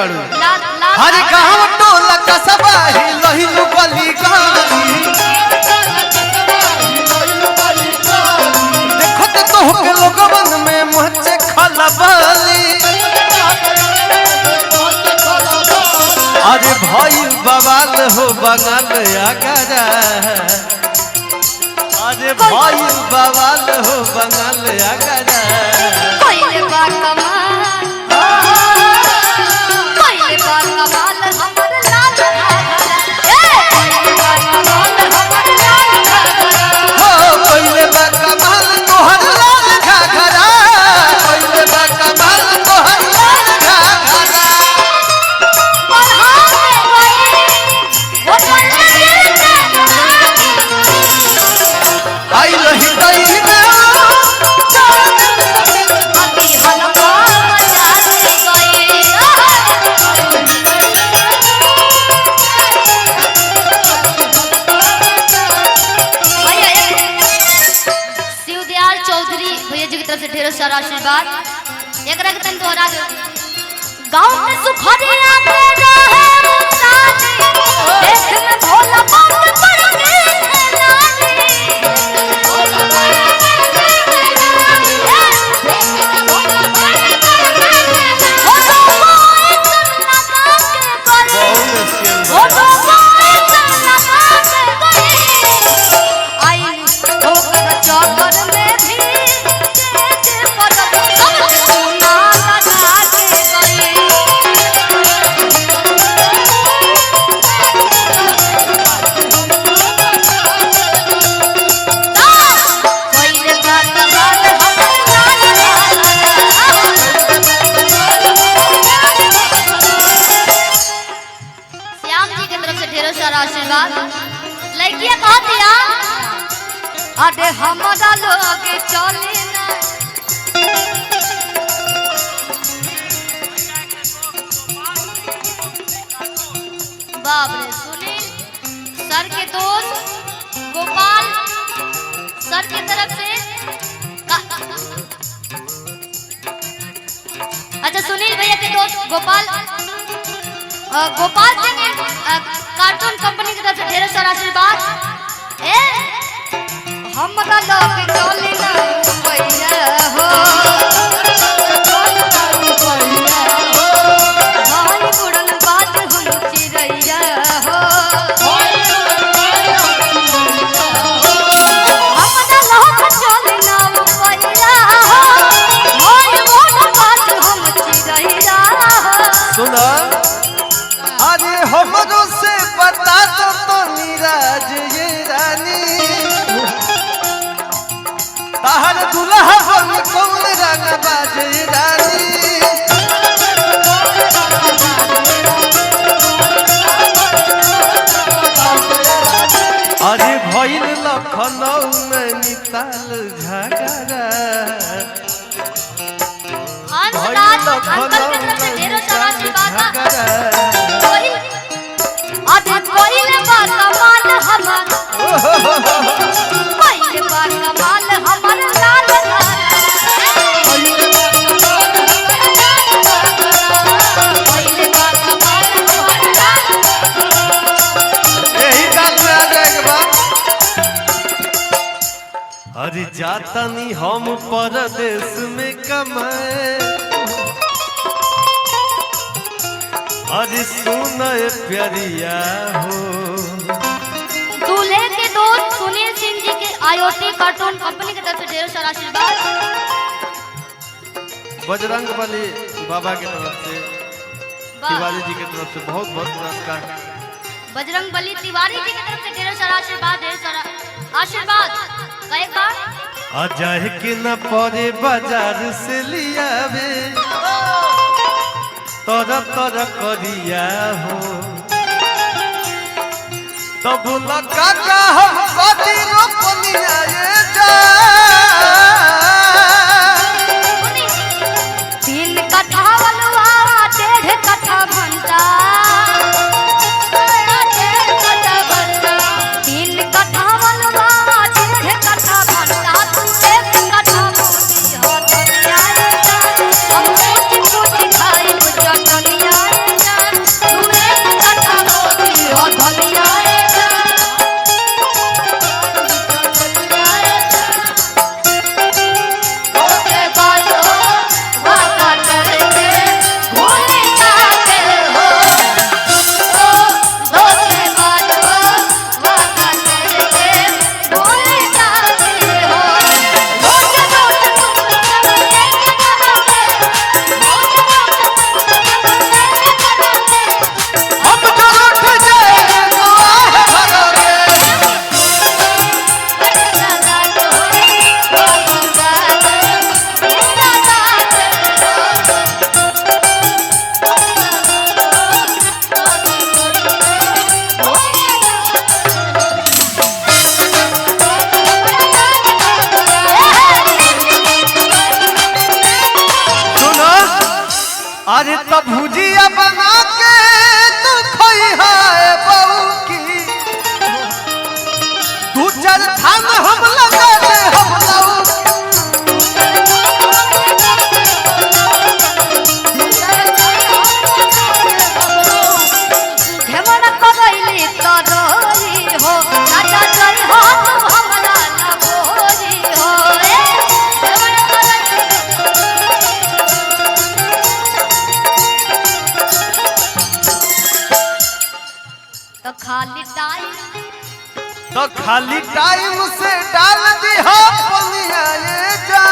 बाड़ू हर गांव टोला कसबा हिलहिलु गली गली देखो ते तो के लोगवन में मुझे खलबली अरे भाई बवाल हो बंगाल आगरा अरे भाई बवाल हो बंगाल आगरा पहले बार कमाल हमर लाल हो पहले बार कमाल तोहर लाल घाघरा पहले बार कमाल तोहर लाल घाघरा आई रही तई में ढेर सारा आशीर्वाद एक रखतन तोहरा गांव में सुखरिया के रहे मुसाजी देख में भोला बाबा पड़ गए लड़कियां कहती अरे हमारा लोग चले ना बाप रे सुनील सर के दोस्त गोपाल सर की तरफ से अच्छा सुनील भैया के दोस्त गोपाल सिंह कार्टून कंपनी की तरफ से ढेर सारा आशीर्वाद हमरा लोग चले ना पैया हो भाई बुड़न बात हम चिरैया हो हमरा लोग चले ना पैया हो भाई बुड़न बात हम चिरैया हो सुना अरे हमरो से बता तो नीराज ये रानी ताहर दुल्हा बन कौन रंग बाज ये रानी अरे भइल लखनऊ में निताल झगड़ा अंशराज अंकल की तरफ से ढेर सारा आशीर्वाद अरे कोइले बा कमाल हमर कोइले बा कमाल हमर लाल कोइले बा कमाल हमर लाल यही गाल में आ जाएगा अरे जातनी हम परदेश में कमाए अरे सुन प्यारिया हो दूल्हे के दोस्त सुनील सिंह जी के आईओटी कार्टून कंपनी की तरफ से ढेर सारा आशीर्वाद बजरंग बली बाबा की तरफ से तिवारी जी की तरफ से बहुत बहुत पुरस्कार बजरंग बली तिवारी जी की तरफ से ढेर सारा आशीर्वाद ढेर सारा आशीर्वाद कई बार अजय के न पड़े बाजार से लियावे तोरा तोरा करिया हो तब लगा का हम कदी रोपनिया ये जा 3 कट्ठा बलुआ 1.5 कट्ठा भंटा 3 कट्ठा बलुआ 1.5 कट्ठा भंटा तू 1 कट्ठा मोती हो दुनिया रे हम कुछ खाई चटनिया रे जाई तो रोई हो राजा जई हो तू हमरा ना बोरी हो तो खाली टाइम से डाल दी हो पनिया ये जा